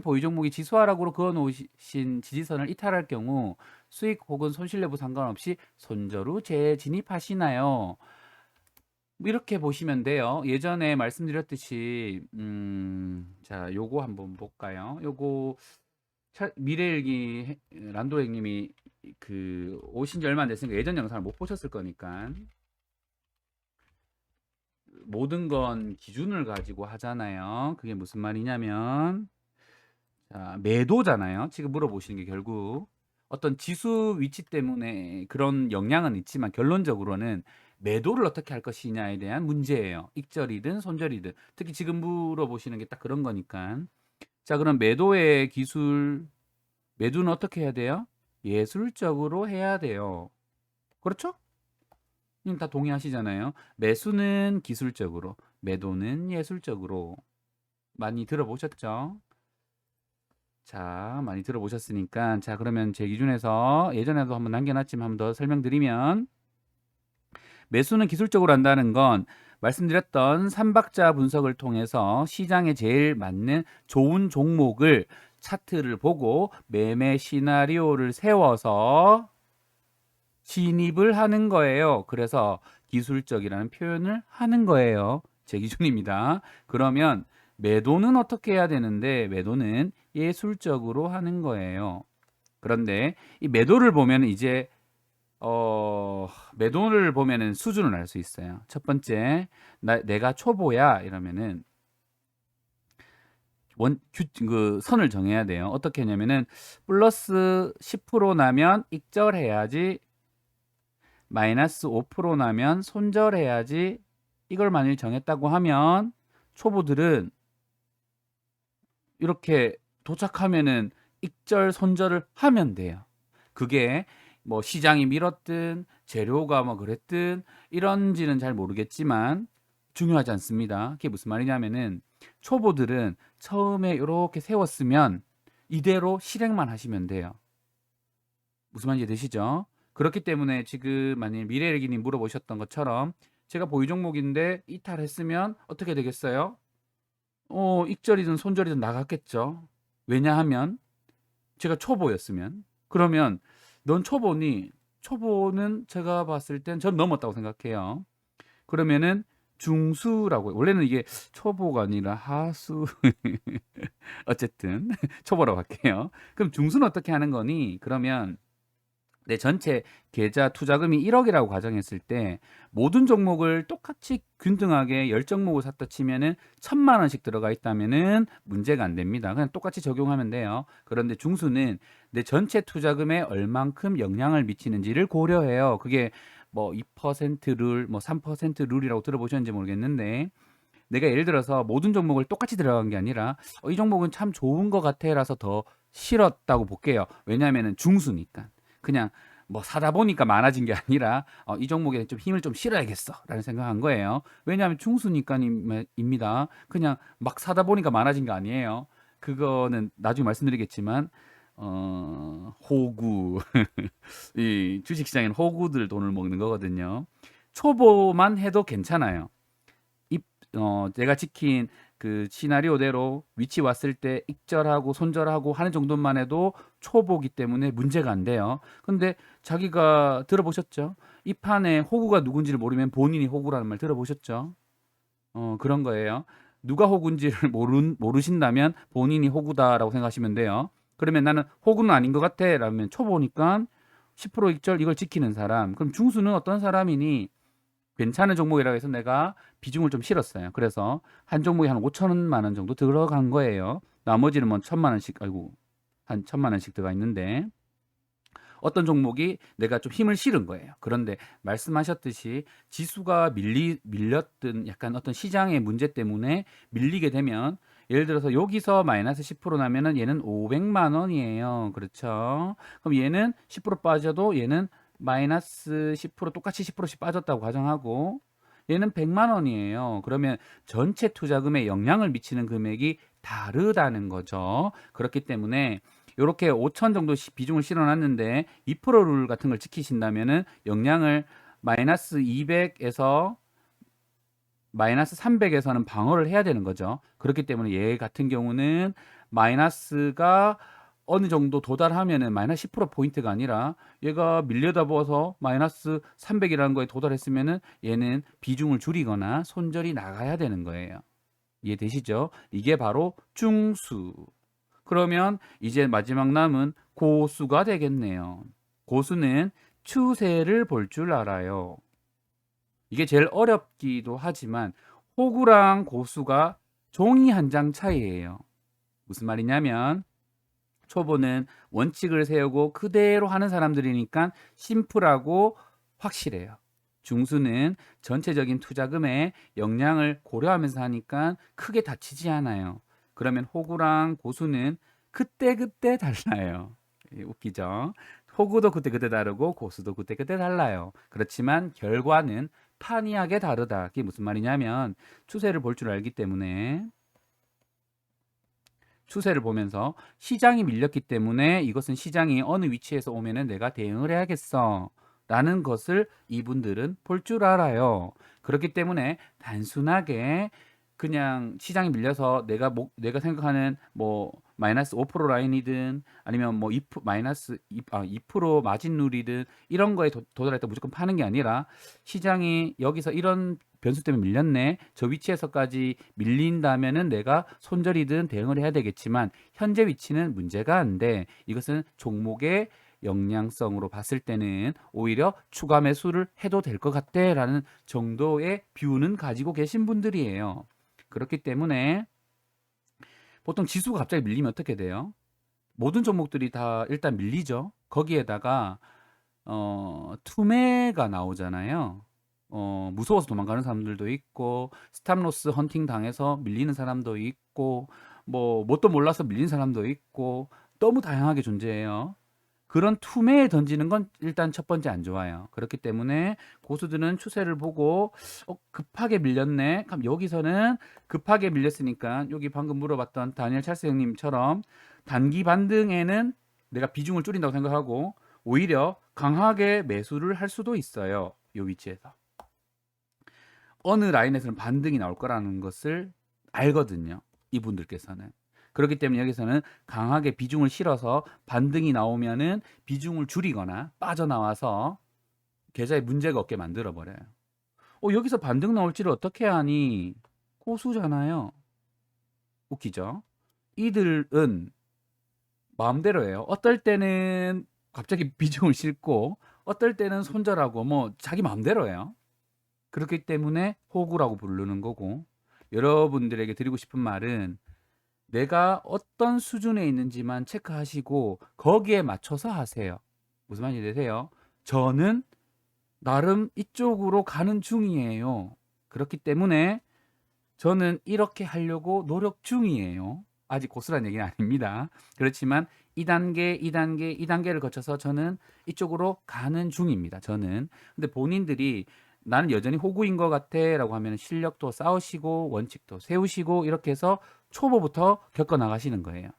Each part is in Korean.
보유 종목이 지수하락으로 그어 놓으신 지지선을 이탈할 경우 수익 혹은 손실 여부 상관없이 손절 후 재진입하시나요? 이렇게 보시면 돼요. 예전에 말씀드렸듯이 자, 요거 한번 볼까요? 요거 미래일기 란도렉 님이 그 오신 지 얼마 안 됐으니까 예전 영상을 못 보셨을 거니까 모든 건 기준을 가지고 하잖아요. 그게 무슨 말이냐면 자, 매도잖아요. 지금 물어보시는 게 결국 어떤 지수 위치 때문에 그런 영향은 있지만 결론적으로는 매도를 어떻게 할 것이냐에 대한 문제예요. 익절이든 손절이든. 특히 지금 물어보시는 게 딱 그런 거니까. 자, 그럼 매도의 기술, 매도는 어떻게 해야 돼요? 예술적으로 해야 돼요. 그렇죠? 다 동의하시잖아요. 매수는 기술적으로, 매도는 예술적으로. 많이 들어보셨죠? 자, 많이 들어보셨으니까 자, 그러면 제 기준에서 예전에도 한번 남겨놨지만 한번 더 설명드리면 매수는 기술적으로 한다는 건 말씀드렸던 삼박자 분석을 통해서 시장에 제일 맞는 좋은 종목을 차트를 보고 매매 시나리오를 세워서 진입을 하는 거예요. 그래서 기술적이라는 표현을 하는 거예요. 제 기준입니다. 그러면 매도는 어떻게 해야 되는데 매도는 예술적으로 하는 거예요. 그런데 이 매도를 보면 이제 매도를 보면은 수준을 알 수 있어요. 첫 번째, 내가 초보야 이러면은 그 선을 정해야 돼요. 어떻게 하냐면은 플러스 10% 나면 익절해야지, 마이너스 5% 나면 손절해야지. 이걸 만일 정했다고 하면 초보들은 이렇게 도착하면은 익절 손절을 하면 돼요. 그게 뭐 시장이 밀었든 재료가 뭐 그랬든 이런지는 잘 모르겠지만 중요하지 않습니다. 그게 무슨 말이냐면은 초보들은 처음에 이렇게 세웠으면 이대로 실행만 하시면 돼요. 무슨 말인지 되시죠? 그렇기 때문에 지금 만약 미래일기님 물어보셨던 것처럼 제가 보유 종목인데 이탈했으면 어떻게 되겠어요? 익절이든 손절이든 나갔겠죠. 왜냐하면 제가 초보였으면. 그러면 넌 초보니? 초보는 제가 봤을 땐 전 넘었다고 생각해요. 그러면은 중수라고 원래는 이게 초보가 아니라 하수 어쨌든 초보라고 할게요. 그럼 중수는 어떻게 하는 거니? 그러면 내 전체 계좌 투자금이 1억이라고 가정했을 때 모든 종목을 똑같이 균등하게 10종목을 샀다 치면은 1,000만 원씩 들어가 있다면은 문제가 안 됩니다. 그냥 똑같이 적용하면 돼요. 그런데 중수는 내 전체 투자금에 얼만큼 영향을 미치는지를 고려해요. 그게 뭐 2% 룰, 뭐 3% 룰이라고 들어보셨는지 모르겠는데 내가 예를 들어서 모든 종목을 똑같이 들어간 게 아니라 이 종목은 참 좋은 것 같아라서 더 실었다고 볼게요. 왜냐하면은 중수니까. 그냥 뭐 사다 보니까 많아진 게 아니라 이 종목에 좀 힘을 좀 실어야겠어라는 생각한 거예요. 왜냐하면 중수니까입니다. 그냥 막 사다 보니까 많아진 거 아니에요. 그거는 나중에 말씀드리겠지만 호구 이 주식시장에는 호구들 돈을 먹는 거거든요. 초보만 해도 괜찮아요. 내가 지킨 그 시나리오대로 위치 왔을 때 익절하고 손절하고 하는 정도만 해도 초보기 때문에 문제가 안 돼요. 근데 자기가 들어보셨죠? 이 판에 호구가 누군지를 모르면 본인이 호구라는 말 들어보셨죠? 그런 거예요. 누가 호구인지를 모르신다면 본인이 호구다라고 생각하시면 돼요. 그러면 나는 호구는 아닌 것 같아. 라면 초보니까 10% 익절 이걸 지키는 사람. 그럼 중수는 어떤 사람이니? 괜찮은 종목이라고 해서 내가 비중을 좀 실었어요. 그래서 한 종목에 한 5천만 원 정도 들어간 거예요. 나머지는 뭐 1,000만 원씩, 아이고, 한 1,000만 원씩 들어가 있는데 어떤 종목이 내가 좀 힘을 실은 거예요. 그런데 말씀하셨듯이 지수가 밀렸든 약간 어떤 시장의 문제 때문에 밀리게 되면 예를 들어서 여기서 마이너스 10% 나면은 얘는 500만 원이에요. 그렇죠? 그럼 얘는 10% 빠져도 얘는 마이너스 10% 똑같이 10%씩 빠졌다고 가정하고 얘는 100만 원이에요. 그러면 전체 투자금에 영향을 미치는 금액이 다르다는 거죠. 그렇기 때문에 요렇게 5천 정도 비중을 실어놨는데 2%룰 같은 걸 지키신다면은 영향을 마이너스 200에서 마이너스 300에서는 방어를 해야 되는 거죠. 그렇기 때문에 얘 같은 경우는 마이너스가 어느 정도 도달하면은 마이너스 10%포인트가 아니라 얘가 밀려다보아서 마이너스 300이라는 거에 도달했으면은 얘는 비중을 줄이거나 손절이 나가야 되는 거예요. 이해되시죠? 이게 바로 중수. 그러면 이제 마지막 남은 고수가 되겠네요. 고수는 추세를 볼 줄 알아요. 이게 제일 어렵기도 하지만 호구랑 고수가 종이 한 장 차이예요. 무슨 말이냐면 초보는 원칙을 세우고 그대로 하는 사람들이니까 심플하고 확실해요. 중수는 전체적인 투자금의 역량을 고려하면서 하니까 크게 다치지 않아요. 그러면 호구랑 고수는 그때그때 달라요. 웃기죠? 호구도 그때그때 다르고 고수도 그때그때 달라요. 그렇지만 결과는 판이하게 다르다. 그게 무슨 말이냐면 추세를 볼 줄 알기 때문에 추세를 보면서 시장이 밀렸기 때문에 이것은 시장이 어느 위치에서 오면은 내가 대응을 해야겠어 라는 것을 이분들은 볼 줄 알아요. 그렇기 때문에 단순하게 그냥 시장이 밀려서 내가 생각하는 뭐 마이너스 5% 라인이든 아니면 뭐 2% 마이너스 2% 마진룰이든 이런 거에 도달했다 무조건 파는 게 아니라 시장이 여기서 이런 변수 때문에 밀렸네. 저 위치에서까지 밀린다면은 내가 손절이든 대응을 해야 되겠지만 현재 위치는 문제가 안 돼. 이것은 종목의 역량성으로 봤을 때는 오히려 추가 매수를 해도 될 것 같대라는 정도의 뷰는 가지고 계신 분들이에요. 그렇기 때문에 보통 지수가 갑자기 밀리면 어떻게 돼요? 모든 종목들이 다 일단 밀리죠. 거기에다가 투매가 나오잖아요. 무서워서 도망가는 사람들도 있고 스탑로스 헌팅 당해서 밀리는 사람도 있고 뭐 뭣도 몰라서 밀린 사람도 있고 너무 다양하게 존재해요. 그런 투매에 던지는 건 일단 첫 번째 안 좋아요. 그렇기 때문에 고수들은 추세를 보고 급하게 밀렸네. 그럼 여기서는 급하게 밀렸으니까 여기 방금 물어봤던 다니엘 찰스 형님처럼 단기 반등에는 내가 비중을 줄인다고 생각하고 오히려 강하게 매수를 할 수도 있어요. 이 위치에서. 어느 라인에서는 반등이 나올 거라는 것을 알거든요. 이분들께서는. 그렇기 때문에 여기서는 강하게 비중을 실어서 반등이 나오면은 비중을 줄이거나 빠져나와서 계좌에 문제가 없게 만들어 버려요. 여기서 반등 나올지를 어떻게 하니? 고수잖아요. 웃기죠? 이들은 마음대로예요. 어떨 때는 갑자기 비중을 싣고 어떨 때는 손절하고 뭐 자기 마음대로예요. 그렇기 때문에 호구라고 부르는 거고 여러분들에게 드리고 싶은 말은 내가 어떤 수준에 있는지만 체크하시고 거기에 맞춰서 하세요. 무슨 말인지 되세요? 저는 나름 이쪽으로 가는 중이에요. 그렇기 때문에 저는 이렇게 하려고 노력 중이에요. 아직 고스란 얘기는 아닙니다. 그렇지만 2단계, 2단계, 2단계를 거쳐서 저는 이쪽으로 가는 중입니다. 저는. 근데 본인들이 나는 여전히 호구인 것 같아 라고 하면 실력도 쌓으시고 원칙도 세우시고 이렇게 해서 초보부터 겪어 나가시는 거예요.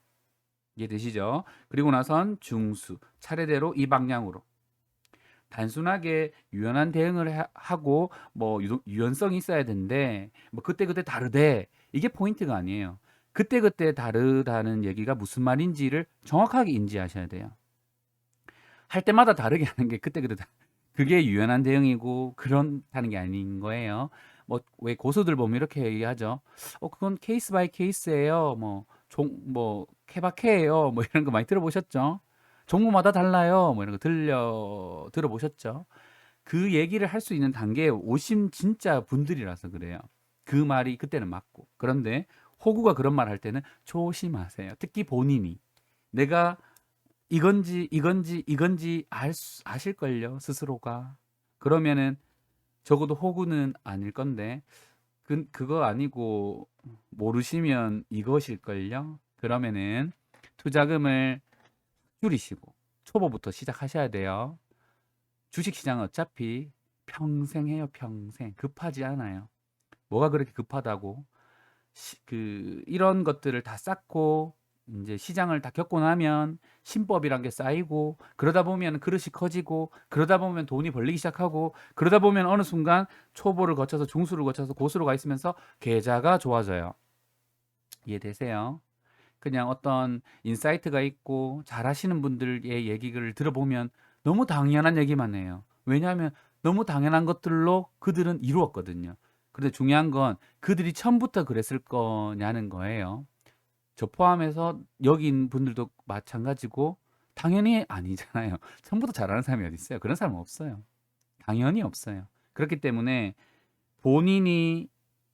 이해되시죠? 그리고 나선 중수, 차례대로 이 방향으로 단순하게 유연한 대응을 하고 뭐 유연성이 있어야 되는데 뭐 그때그때 다르대 이게 포인트가 아니에요. 그때그때 다르다는 얘기가 무슨 말인지를 정확하게 인지하셔야 돼요. 할 때마다 다르게 하는 게 그때그때 그게 유연한 대응이고 그렇다는 게 아닌 거예요. 뭐 왜 고수들 보면 이렇게 얘기하죠. 그건 케이스 바이 케이스예요. 뭐 케바케예요. 뭐 이런 거 많이 들어보셨죠? 종목마다 달라요. 뭐 이런 거 들어보셨죠? 그 얘기를 할 수 있는 단계에 오신 진짜 분들이라서 그래요. 그 말이 그때는 맞고. 그런데 호구가 그런 말 할 때는 조심하세요. 특히 본인이 내가 이건지 아실걸요, 스스로가. 그러면은 적어도 호구는 아닐 건데, 그거 아니고 모르시면 이것일걸요? 그러면은 투자금을 줄이시고 초보부터 시작하셔야 돼요. 주식시장은 어차피 평생 해요, 평생. 급하지 않아요. 뭐가 그렇게 급하다고? 이런 것들을 다 쌓고 이제 시장을 다 겪고 나면 신법이란 게 쌓이고 그러다 보면 그릇이 커지고 그러다 보면 돈이 벌리기 시작하고 그러다 보면 어느 순간 초보를 거쳐서 중수를 거쳐서 고수로 가 있으면서 계좌가 좋아져요. 이해되세요? 그냥 어떤 인사이트가 있고 잘하시는 분들의 얘기를 들어보면 너무 당연한 얘기만 해요. 왜냐하면 너무 당연한 것들로 그들은 이루었거든요. 근데 중요한 건 그들이 처음부터 그랬을 거냐는 거예요. 저 포함해서 여기 있는 분들도 마찬가지고 당연히 아니잖아요. 처음부터 잘하는 사람이 어디 있어요? 그런 사람은 없어요. 당연히 없어요. 그렇기 때문에 본인이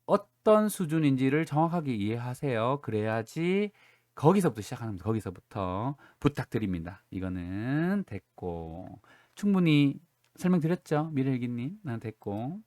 어떤 수준인지를 정확하게 이해하세요. 그래야지 거기서부터 시작하는 겁니다. 거기서부터 부탁드립니다. 이거는 됐고 충분히 설명드렸죠? 미래일기님. 난 됐고